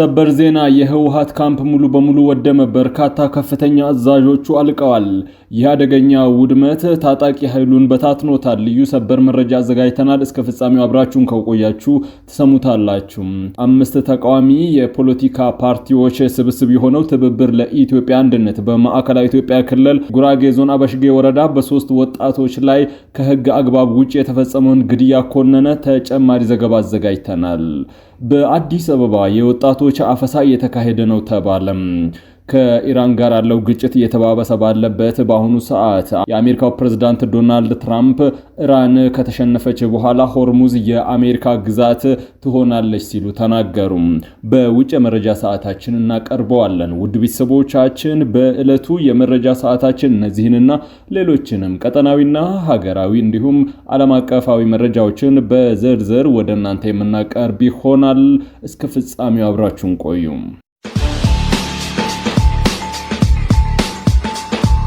ሰበር ዜና የህወሓት ካምፕ ሙሉ በሙሉ ወደመ። በርካታ ከፍተኛ አዛዦቹ አልቀዋል። ይህ አደገኛ ውድመት ታጣቂ ኃይሉን በታትኖታል። ልዩ ሰበር መረጃ አዘጋጅተናል። እስከ ፍጻሜው አብራችሁን ከቆያችሁ ተሰሙታላችሁ። 5 ተቃዋሚ የፖለቲካ ፓርቲዎች ስብስብ የሆነው ትብብር ለኢትዮጵያ አንድነት በማዕከላዊ ኢትዮጵያ ክልል ጉራጌ ዞን አበሽጌ ወረዳ በ3 ወጣቶች ላይ ከህግ አግባብ ውጪ የተፈጸመውን ግድያ ኮነነ። ተጨማሪ ዘገባ አዘጋጅተናል። በአዲስ አበባ የወጣቶች አፈሳ እየተካሄደ ነው ተባለም። ከኢራን ጋር ያለው ግጭት እየተባባሰ ባለበት በአሁኑ ሰዓት የአሜሪካው ፕሬዝዳንት ዶናልድ ትራምፕ ኢራን ከተሸነፈች በኋላ ሆርሙዝ የአሜሪካ ግዛት ትሆናለች ሲሉ ተናገሩ። በውጭ የመረጃ ሰዓታችን እናቀርበዋለን። ውድ ቤተሰቦቻችን በዕለቱ የመረጃ ሰዓታችን እነዚህንና ሌሎችንም ቀጠናዊና ሀገራዊ እንዲሁም ዓለም አቀፋዊ መረጃዎችን በዝርዝር ወደ እናንተ የምናቀርብ ይሆናል። እስከ ፍጻሜው አብራችሁን ቆዩ።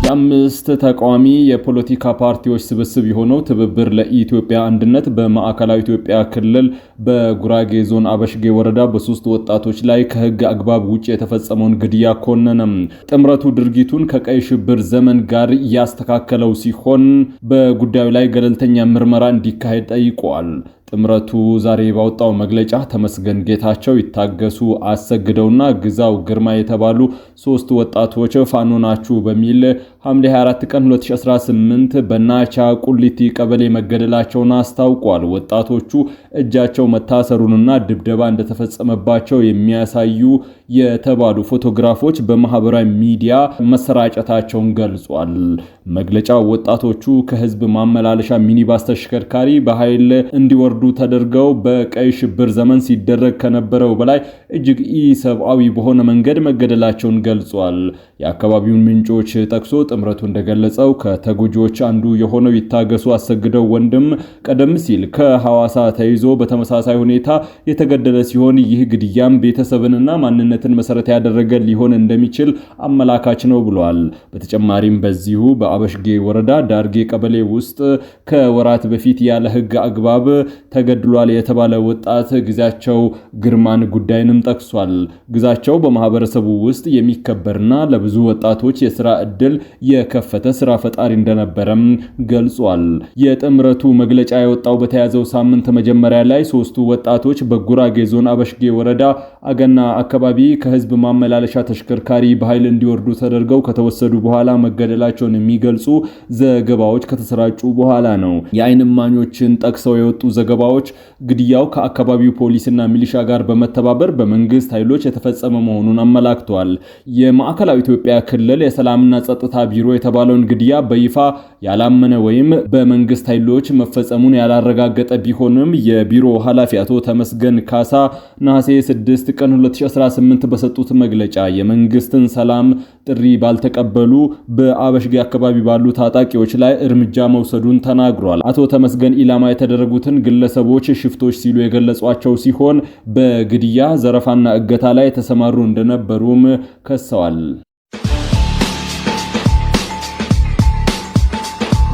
የ5 ተቃዋሚ የፖለቲካ ፓርቲዎች ስብስብ የሆነው ትብብር ለኢትዮጵያ አንድነት በማዕከላዊ ኢትዮጵያ ክልል በጉራጌ ዞን አበሽጌ ወረዳ በ3 ወጣቶች ላይ ከህግ አግባብ ውጪ የተፈጸመውን ግድያ ኮነነ። ጥምረቱ ድርጊቱን ከቀይ ሽብር ዘመን ጋር ያስተካከለው ሲሆን በጉዳዩ ላይ ገለልተኛ ምርመራ እንዲካሄድ ጠይቋል። ጥምረቱ ዛሬ ባወጣው መግለጫ ተመስገን ጌታቸው፣ ይታገሱ አሰግደውና ግዛው ግርማ የተባሉ 3 ወጣቶች ፋኖ ናችሁ በሚል ሐምሌ 24 ቀን 2018 በናቻ ቁሊቲ ቀበሌ መገደላቸውን አስታውቋል። ወጣቶቹ እጃቸው መታሰሩንና ድብደባ እንደተፈጸመባቸው የሚያሳዩ የተባሉ ፎቶግራፎች በማህበራዊ ሚዲያ መሰራጨታቸውን ገልጿል። መግለጫው ወጣቶቹ ከህዝብ ማመላለሻ ሚኒባስ ተሽከርካሪ በኃይል እንዲወርዱ ተደርገው በቀይ ሽብር ዘመን ሲደረግ ከነበረው በላይ እጅግ ኢሰብአዊ በሆነ መንገድ መገደላቸውን ገልጿል። የአካባቢውን ምንጮች ጠቅሶ ጥምረቱ እንደገለጸው ከተጎጂዎች አንዱ የሆነው ይታገሱ አሰግደው ወንድም ቀደም ሲል ከሐዋሳ ተይዞ በተመሳሳይ ሁኔታ የተገደለ ሲሆን ይህ ግድያም ቤተሰብንና ማንነትን መሰረት ያደረገ ሊሆን እንደሚችል አመላካች ነው ብሏል። በተጨማሪም በዚሁ በአበሽጌ ወረዳ ዳርጌ ቀበሌ ውስጥ ከወራት በፊት ያለ ህግ አግባብ ተገድሏል የተባለ ወጣት ግዛቸው ግርማን ጉዳይንም ጠቅሷል። ግዛቸው በማህበረሰቡ ውስጥ የሚከበርና ለብዙ ወጣቶች የሥራ ዕድል የከፈተ ስራ ፈጣሪ እንደነበረም ገልጿል። የጥምረቱ መግለጫ የወጣው በተያዘው ሳምንት መጀመሪያ ላይ 3ቱ ወጣቶች በጉራጌ ዞን አበሽጌ ወረዳ አገና አካባቢ ከህዝብ ማመላለሻ ተሽከርካሪ በኃይል እንዲወርዱ ተደርገው ከተወሰዱ በኋላ መገደላቸውን የሚገልጹ ዘገባዎች ከተሰራጩ በኋላ ነው። የዓይን እማኞችን ጠቅሰው የወጡ ዘገባዎች ግድያው ከአካባቢው ፖሊስና ሚሊሻ ጋር በመተባበር በመንግስት ኃይሎች የተፈጸመ መሆኑን አመላክተዋል። የማዕከላዊ ኢትዮጵያ ክልል የሰላምና ጸጥታ ቢሮ የተባለውን ግድያ በይፋ ያላመነ ወይም በመንግስት ኃይሎች መፈጸሙን ያላረጋገጠ ቢሆንም የቢሮ ኃላፊ አቶ ተመስገን ካሳ ነሐሴ 6 ቀን 2018 በሰጡት መግለጫ የመንግስትን ሰላም ጥሪ ባልተቀበሉ በአበሽጌ አካባቢ ባሉ ታጣቂዎች ላይ እርምጃ መውሰዱን ተናግሯል። አቶ ተመስገን ኢላማ የተደረጉትን ግለሰቦች ሽፍቶች ሲሉ የገለጿቸው ሲሆን በግድያ ዘረፋና እገታ ላይ የተሰማሩ እንደነበሩም ከሰዋል።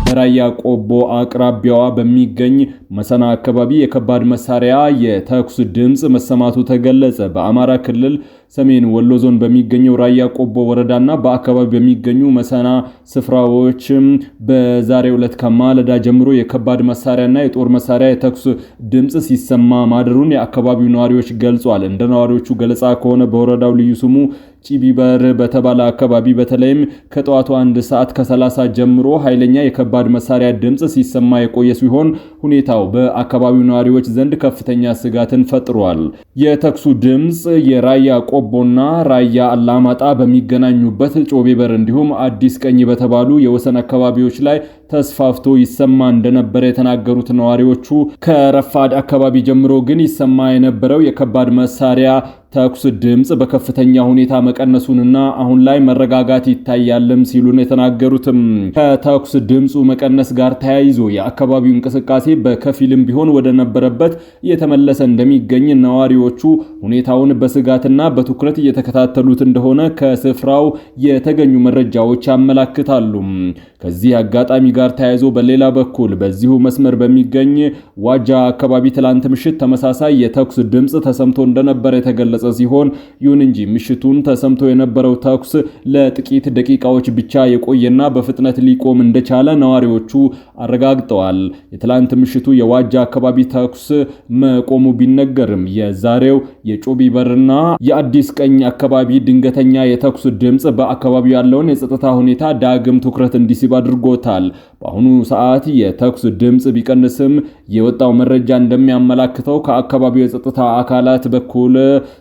በራያ ቆቦ አቅራቢያዋ በሚገኝ መሰና አካባቢ የከባድ መሳሪያ የተኩስ ድምጽ መሰማቱ ተገለጸ። በአማራ ክልል ሰሜን ወሎ ዞን በሚገኘው ራያ ቆቦ ወረዳና በአካባቢ በሚገኙ መሰና ስፍራዎች በዛሬው ዕለት ከማለዳ ጀምሮ የከባድ መሳሪያና የጦር መሳሪያ የተኩስ ድምጽ ሲሰማ ማደሩን የአካባቢው ነዋሪዎች ገልጿል። እንደ ነዋሪዎቹ ገለጻ ከሆነ በወረዳው ልዩ ስሙ ጪቢበር በተባለ አካባቢ በተለይም ከጠዋቱ 1 ሰዓት ከ30 ጀምሮ ኃይለኛ የከባድ መሳሪያ ድምጽ ሲሰማ የቆየ ሲሆን ሁኔታው በአካባቢው ነዋሪዎች ዘንድ ከፍተኛ ስጋትን ፈጥሯል። የተኩሱ ድምጽ የራያ ቆቦና ራያ አላማጣ በሚገናኙበት ጮቤበር እንዲሁም አዲስ ቀኝ በተባሉ የወሰን አካባቢዎች ላይ ተስፋፍቶ ይሰማ እንደነበረ የተናገሩት ነዋሪዎቹ ከረፋድ አካባቢ ጀምሮ ግን ይሰማ የነበረው የከባድ መሳሪያ ተኩስ ድምጽ በከፍተኛ ሁኔታ መቀነሱንና አሁን ላይ መረጋጋት ይታያልም ሲሉ ነው የተናገሩትም። ከተኩስ ድምጹ መቀነስ ጋር ተያይዞ የአካባቢው እንቅስቃሴ በከፊልም ቢሆን ወደ ነበረበት እየተመለሰ እንደሚገኝ ነዋሪዎቹ ሁኔታውን በስጋትና በትኩረት እየተከታተሉት እንደሆነ ከስፍራው የተገኙ መረጃዎች ያመላክታሉ። ከዚህ አጋጣሚ ጋር ተያይዞ በሌላ በኩል በዚሁ መስመር በሚገኝ ዋጃ አካባቢ ትላንት ምሽት ተመሳሳይ የተኩስ ድምጽ ተሰምቶ እንደነበር የተገለጸ ሲሆን ይሁን እንጂ ምሽቱን ተሰምቶ የነበረው ተኩስ ለጥቂት ደቂቃዎች ብቻ የቆየና በፍጥነት ሊቆም እንደቻለ ነዋሪዎቹ አረጋግጠዋል። የትላንት ምሽቱ የዋጃ አካባቢ ተኩስ መቆሙ ቢነገርም የዛሬው የጮቢ በርና የአዲስ ቀኝ አካባቢ ድንገተኛ የተኩስ ድምጽ በአካባቢው ያለውን የጸጥታ ሁኔታ ዳግም ትኩረት እንዲስብ አድርጎታል። በአሁኑ ሰዓት የተኩስ ድምጽ ቢቀንስም የወጣው መረጃ እንደሚያመላክተው ከአካባቢው የጸጥታ አካላት በኩል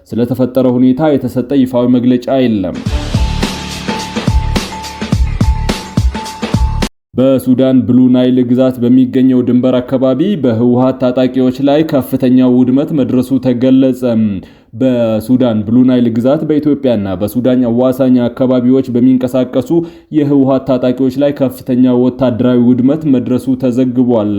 ስለተፈጠረው ሁኔታ የተሰጠ ይፋዊ መግለጫ የለም። በሱዳን ብሉ ናይል ግዛት በሚገኘው ድንበር አካባቢ በህወሓት ታጣቂዎች ላይ ከፍተኛ ውድመት መድረሱ ተገለጸ። በሱዳን ብሉ ናይል ግዛት በኢትዮጵያና በሱዳን አዋሳኝ አካባቢዎች በሚንቀሳቀሱ የህወሓት ታጣቂዎች ላይ ከፍተኛ ወታደራዊ ውድመት መድረሱ ተዘግቧል።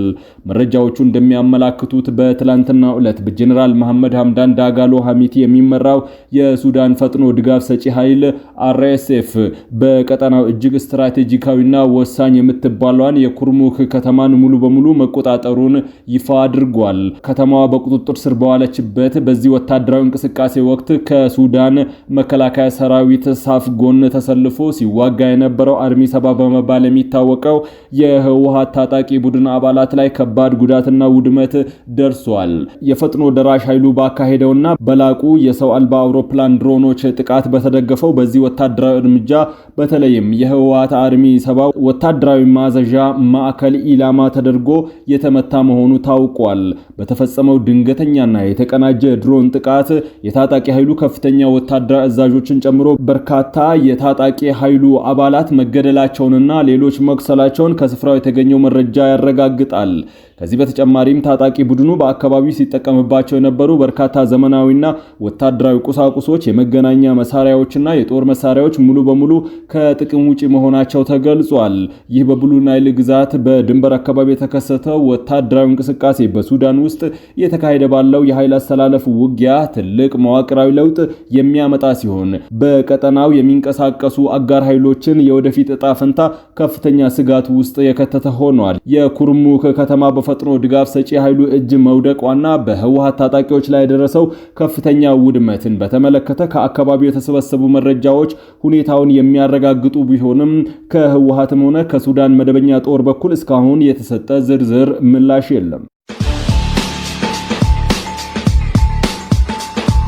መረጃዎቹ እንደሚያመላክቱት በትላንትናው ዕለት በጀነራል መሐመድ ሐምዳን ዳጋሎ ሐሚቲ የሚመራው የሱዳን ፈጥኖ ድጋፍ ሰጪ ኃይል RSF በቀጠናው እጅግ ስትራቴጂካዊና ወሳኝ የምትባለዋን የኩርሙክ ከተማን ሙሉ በሙሉ መቆጣጠሩን ይፋ አድርጓል። ከተማዋ በቁጥጥር ስር በዋለችበት በዚህ ወታደራዊ እንቅስቃሴ ወቅት ከሱዳን መከላከያ ሰራዊት ሳፍ ጎን ተሰልፎ ሲዋጋ የነበረው አርሚ 70 በመባል የሚታወቀው የህወሓት ታጣቂ ቡድን አባላት ላይ ከባድ ጉዳትና ውድመት ደርሷል። የፈጥኖ ደራሽ ኃይሉ ባካሄደውና በላቁ የሰው አልባ አውሮፕላን ድሮኖች ጥቃት በተደገፈው በዚህ ወታደራዊ እርምጃ በተለይም የህወሓት አርሚ 70 ወታደራዊ ማዘዣ ማዕከል ኢላማ ተደርጎ የተመታ መሆኑ ታውቋል። በተፈጸመው ድንገተኛና የተቀናጀ ድሮን ጥቃት የታጣቂ ኃይሉ ከፍተኛ ወታደራዊ አዛዦችን ጨምሮ በርካታ የታጣቂ ኃይሉ አባላት መገደላቸውንና ሌሎች መቁሰላቸውን ከስፍራው የተገኘው መረጃ ያረጋግጣል። ከዚህ በተጨማሪም ታጣቂ ቡድኑ በአካባቢው ሲጠቀምባቸው የነበሩ በርካታ ዘመናዊና ወታደራዊ ቁሳቁሶች፣ የመገናኛ መሳሪያዎችና የጦር መሳሪያዎች ሙሉ በሙሉ ከጥቅም ውጪ መሆናቸው ተገልጿል። ይህ በብሉ ናይል ግዛት በድንበር አካባቢ የተከሰተው ወታደራዊ እንቅስቃሴ በሱዳን ውስጥ እየተካሄደ ባለው የኃይል አስተላለፍ ውጊያ ትልቅ መዋቅራዊ ለውጥ የሚያመጣ ሲሆን በቀጠናው የሚንቀሳቀሱ አጋር ኃይሎችን የወደፊት ዕጣ ፈንታ ከፍተኛ ስጋት ውስጥ የከተተ ሆኗል። የኩርሙክ ከተማ በፈጥኖ ድጋፍ ሰጪ ኃይሉ እጅ መውደቋና በህወሓት ታጣቂዎች ላይ የደረሰው ከፍተኛ ውድመትን በተመለከተ ከአካባቢው የተሰበሰቡ መረጃዎች ሁኔታውን የሚያረጋግጡ ቢሆንም ከህወሓትም ሆነ ከሱዳን መደበኛ ጦር በኩል እስካሁን የተሰጠ ዝርዝር ምላሽ የለም።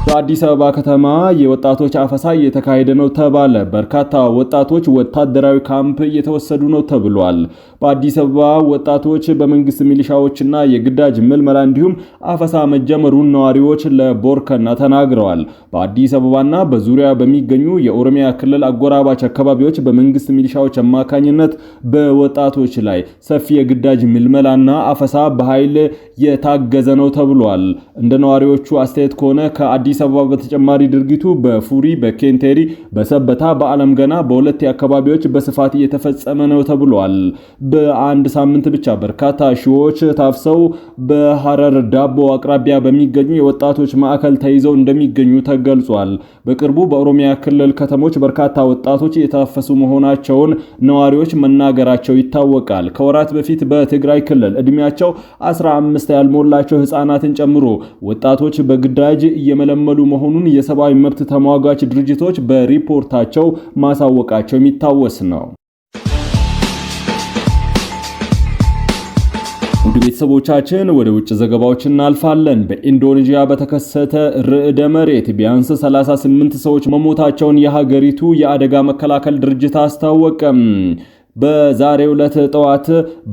በአዲስ አበባ ከተማ የወጣቶች አፈሳ እየተካሄደ ነው ተባለ። በርካታ ወጣቶች ወታደራዊ ካምፕ እየተወሰዱ ነው ተብሏል። በአዲስ አበባ ወጣቶች በመንግስት ሚሊሻዎችና የግዳጅ ምልመላ እንዲሁም አፈሳ መጀመሩን ነዋሪዎች ለቦርከና ተናግረዋል። በአዲስ አበባና በዙሪያ በሚገኙ የኦሮሚያ ክልል አጎራባች አካባቢዎች በመንግስት ሚሊሻዎች አማካኝነት በወጣቶች ላይ ሰፊ የግዳጅ ምልመላና አፈሳ በኃይል የታገዘ ነው ተብሏል። እንደ ነዋሪዎቹ አስተያየት ከሆነ ከአዲስ አበባ በተጨማሪ ድርጊቱ በፉሪ፣ በኬንቴሪ፣ በሰበታ፣ በአለም ገና በሁለት አካባቢዎች በስፋት እየተፈጸመ ነው ተብሏል። በአንድ ሳምንት ብቻ በርካታ ሺዎች ታፍሰው በሐረር ዳቦ አቅራቢያ በሚገኙ የወጣቶች ማዕከል ተይዘው እንደሚገኙ ተገልጿል። በቅርቡ በኦሮሚያ ክልል ከተሞች በርካታ ወጣቶች የታፈሱ መሆናቸውን ነዋሪዎች መናገራቸው ይታወቃል። ከወራት በፊት በትግራይ ክልል እድሜያቸው 15 ያልሞላቸው ህፃናትን ጨምሮ ወጣቶች በግዳጅ እየመለመሉ መሆኑን የሰብአዊ መብት ተሟጋች ድርጅቶች በሪፖርታቸው ማሳወቃቸው የሚታወስ ነው። ውድ ቤተሰቦቻችን ወደ ውጭ ዘገባዎች እናልፋለን። በኢንዶኔዥያ በተከሰተ ርዕደ መሬት ቢያንስ 38 ሰዎች መሞታቸውን የሀገሪቱ የአደጋ መከላከል ድርጅት አስታወቀ። በዛሬው ዕለት ጠዋት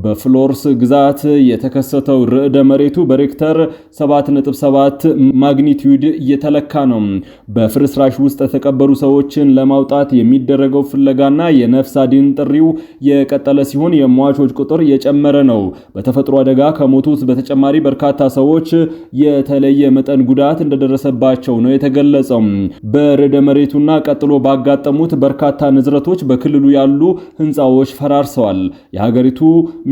በፍሎርስ ግዛት የተከሰተው ርዕደ መሬቱ በሬክተር 7.7 ማግኒቲዩድ እየተለካ ነው። በፍርስራሽ ውስጥ የተቀበሩ ሰዎችን ለማውጣት የሚደረገው ፍለጋና የነፍስ አድን ጥሪው የቀጠለ ሲሆን የሟቾች ቁጥር የጨመረ ነው። በተፈጥሮ አደጋ ከሞቱት በተጨማሪ በርካታ ሰዎች የተለየ መጠን ጉዳት እንደደረሰባቸው ነው የተገለጸው። በርዕደ መሬቱና ቀጥሎ ባጋጠሙት በርካታ ንዝረቶች በክልሉ ያሉ ህንፃዎች መንደሮች ፈራርሰዋል። የሀገሪቱ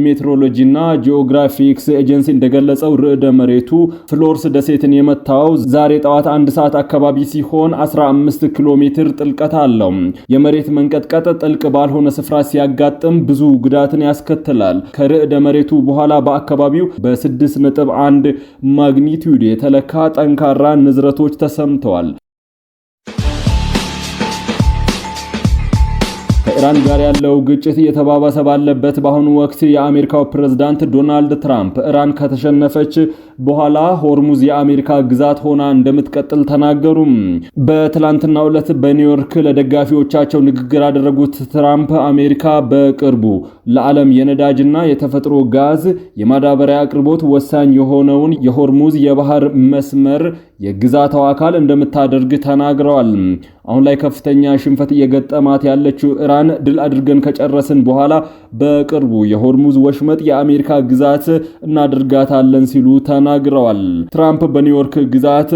ሜትሮሎጂና ጂኦግራፊክስ ኤጀንሲ እንደገለጸው ርዕደ መሬቱ ፍሎርስ ደሴትን የመታው ዛሬ ጠዋት 1 ሰዓት አካባቢ ሲሆን 15 ኪሎ ሜትር ጥልቀት አለው። የመሬት መንቀጥቀጥ ጥልቅ ባልሆነ ስፍራ ሲያጋጥም ብዙ ጉዳትን ያስከትላል። ከርዕደ መሬቱ በኋላ በአካባቢው በ6.1 ማግኒቲዩድ የተለካ ጠንካራ ንዝረቶች ተሰምተዋል። ከኢራን ጋር ያለው ግጭት እየተባባሰ ባለበት በአሁኑ ወቅት የአሜሪካው ፕሬዝዳንት ዶናልድ ትራምፕ ኢራን ከተሸነፈች በኋላ ሆርሙዝ የአሜሪካ ግዛት ሆና እንደምትቀጥል ተናገሩ። በትላንትናው ዕለት በኒውዮርክ ለደጋፊዎቻቸው ንግግር ያደረጉት ትራምፕ አሜሪካ በቅርቡ ለዓለም የነዳጅና የተፈጥሮ ጋዝ የማዳበሪያ አቅርቦት ወሳኝ የሆነውን የሆርሙዝ የባህር መስመር የግዛቷ አካል እንደምታደርግ ተናግረዋል። አሁን ላይ ከፍተኛ ሽንፈት እየገጠማት ያለችው ኢራን ድል አድርገን ከጨረስን በኋላ በቅርቡ የሆርሙዝ ወሽመጥ የአሜሪካ ግዛት እናድርጋታለን ሲሉ ተናግረዋል። ትራምፕ በኒውዮርክ ግዛት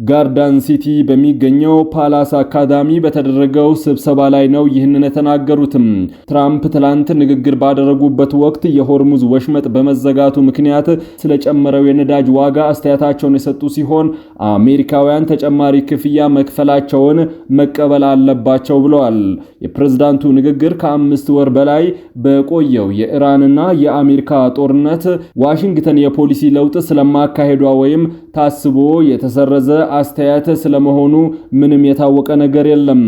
ጋርዳን ሲቲ በሚገኘው ፓላስ አካዳሚ በተደረገው ስብሰባ ላይ ነው ይህንን የተናገሩትም። ትራምፕ ትላንት ንግግር ባደረጉበት ወቅት የሆርሙዝ ወሽመጥ በመዘጋቱ ምክንያት ስለጨመረው የነዳጅ ዋጋ አስተያየታቸውን የሰጡ ሲሆን አሜሪካውያን ተጨማሪ ክፍያ መክፈላቸውን መቀበል አለባቸው ብለዋል። የፕሬዝዳንቱ ንግግር ከ5 ወር በላይ በቆየው የኢራንና የአሜሪካ ጦርነት ዋሽንግተን የፖሊሲ ለውጥ ስለማካሄዷ ወይም ታስቦ የተሰረዘ አስተያየት ስለመሆኑ ምንም የታወቀ ነገር የለም።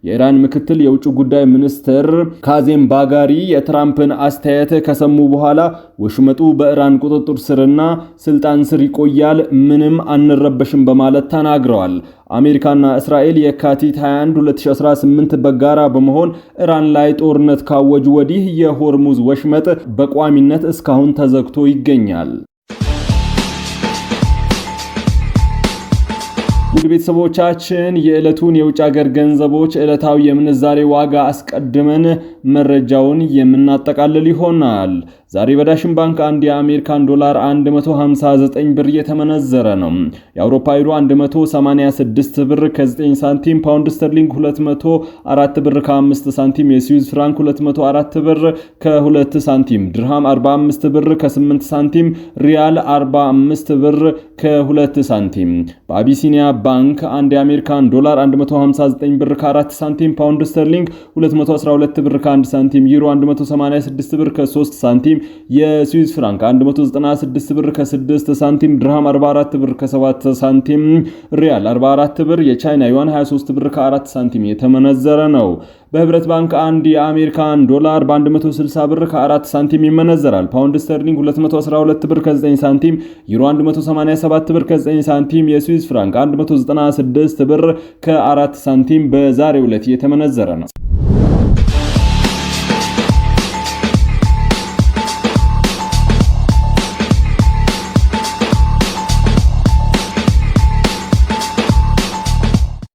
የኢራን ምክትል የውጭ ጉዳይ ሚኒስትር ካዜም ባጋሪ የትራምፕን አስተያየት ከሰሙ በኋላ ወሽመጡ በኢራን ቁጥጥር ስርና ስልጣን ስር ይቆያል፣ ምንም አንረበሽም በማለት ተናግረዋል። አሜሪካና እስራኤል የካቲት 21 2018 በጋራ በመሆን ኢራን ላይ ጦርነት ካወጁ ወዲህ የሆርሙዝ ወሽመጥ በቋሚነት እስካሁን ተዘግቶ ይገኛል። ውድ ቤተሰቦቻችን የዕለቱን የውጭ ሀገር ገንዘቦች ዕለታዊ የምንዛሬ ዋጋ አስቀድመን መረጃውን የምናጠቃልል ይሆናል። ዛሬ በዳሽን ባንክ አንድ የአሜሪካን ዶላር 159 ብር እየተመነዘረ ነው። የአውሮፓ ዩሮ 186 ብር ከ9 ሳንቲም፣ ፓውንድ ስተርሊንግ 204 ብር ከ5 ሳንቲም፣ የስዊዝ ፍራንክ 204 ብር ከ2 ሳንቲም፣ ድርሃም 45 ብር ከ8 ሳንቲም፣ ሪያል 45 ብር ከ2 ሳንቲም። በአቢሲኒያ ባንክ አንድ የአሜሪካን ዶላር 159 ብር ከ4 ሳንቲም፣ ፓውንድ ስተርሊንግ 212 ብር ከ1 ሳንቲም፣ ዩሮ 186 ብር ከ3 ሳንቲም፣ የስዊዝ ፍራንክ 196 ብር ከ6 ሳንቲም፣ ድርሃም 44 ብር ከ7 ሳንቲም፣ ሪያል 44 ብር፣ የቻይና ዩዋን 23 ብር ከ4 ሳንቲም የተመነዘረ ነው። በህብረት ባንክ አንድ የአሜሪካን ዶላር በ160 ብር ከ4 ሳንቲም ይመነዘራል። ፓውንድ ስተርሊንግ 212 ብር ከ9 ሳንቲም፣ ዩሮ 187 ብር ከ9 ሳንቲም፣ የስዊዝ ፍራንክ 196 ብር ከ4 ሳንቲም በዛሬው ዕለት የተመነዘረ ነው።